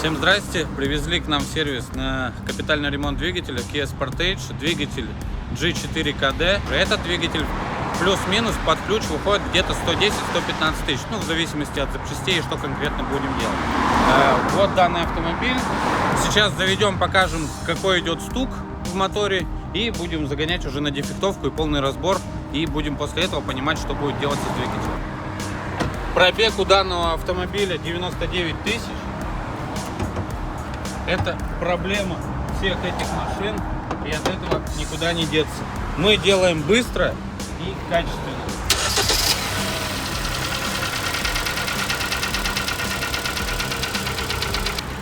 Всем здрасте! Привезли к нам в сервис на капитальный ремонт двигателя Kia Sportage, двигатель G4KD. Этот двигатель плюс-минус под ключ выходит где-то 110-115 тысяч, ну в зависимости от запчастей, что конкретно будем делать. Вот данный автомобиль. Сейчас заведем, покажем, какой идет стук в моторе, и будем загонять уже на дефектовку и полный разбор, и будем после этого понимать, что будет делаться с двигателем. Пробег у данного автомобиля 99 тысяч. Это проблема всех этих машин, и от этого никуда не деться. Мы делаем быстро и качественно.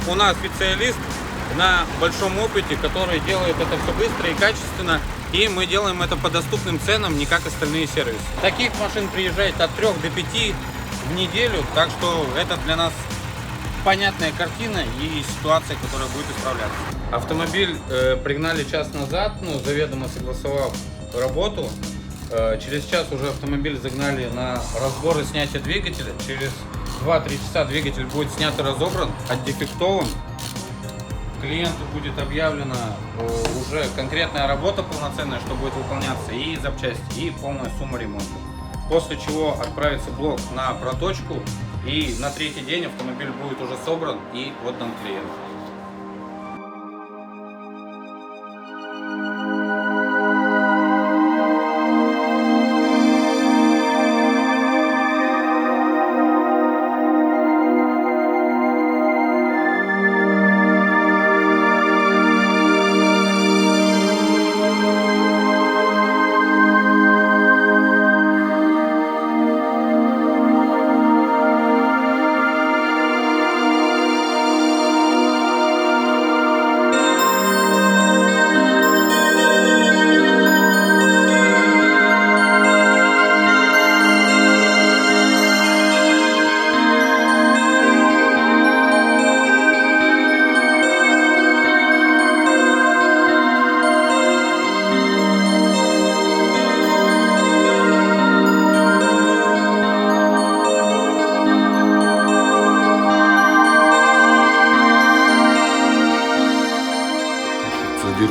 У нас специалист на большом опыте, который делает это все быстро и качественно, и мы делаем это по доступным ценам, не как остальные сервисы. Таких машин приезжает от 3 до 5 в неделю, так что это для нас понятная картина и ситуация, которая будет исправляться. Автомобиль пригнали час назад, заведомо согласовав работу. Через час уже автомобиль загнали на разбор и снятие двигателя. Через 2-3 часа двигатель будет снят и разобран, отдефектован. Клиенту будет объявлена уже конкретная работа полноценная, что будет выполняться, и запчасти, и полная сумма ремонта. После чего отправится блок на проточку, и на 3-й день автомобиль будет уже собран и отдан клиенту.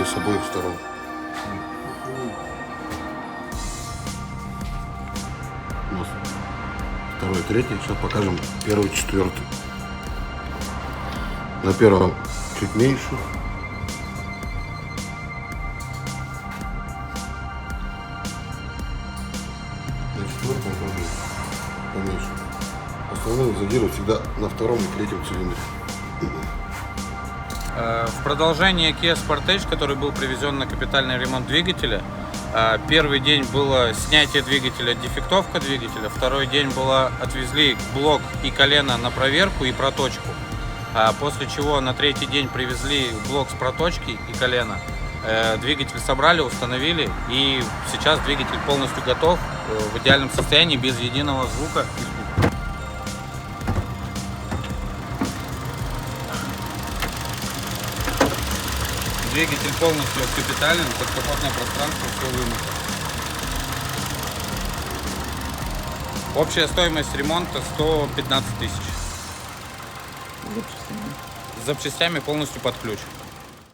С обоих сторон. Вот. Второй, третий. Сейчас покажем первый, четвертый. На первом чуть меньше. На четвертом тоже поменьше. Основные задиры всегда на втором и третьем цилиндре. В продолжение Kia Sportage, который был привезен на капитальный ремонт двигателя, первый день было снятие двигателя, дефектовка двигателя, второй день было отвезли блок и колено на проверку и проточку, после чего на 3-й день привезли блок с проточки и колено, двигатель собрали, установили, и сейчас двигатель полностью готов, в идеальном состоянии, без единого звука. Двигатель полностью капитален, подкапотное пространство все вымыто. Общая стоимость ремонта 115 тысяч. С запчастями полностью под ключ.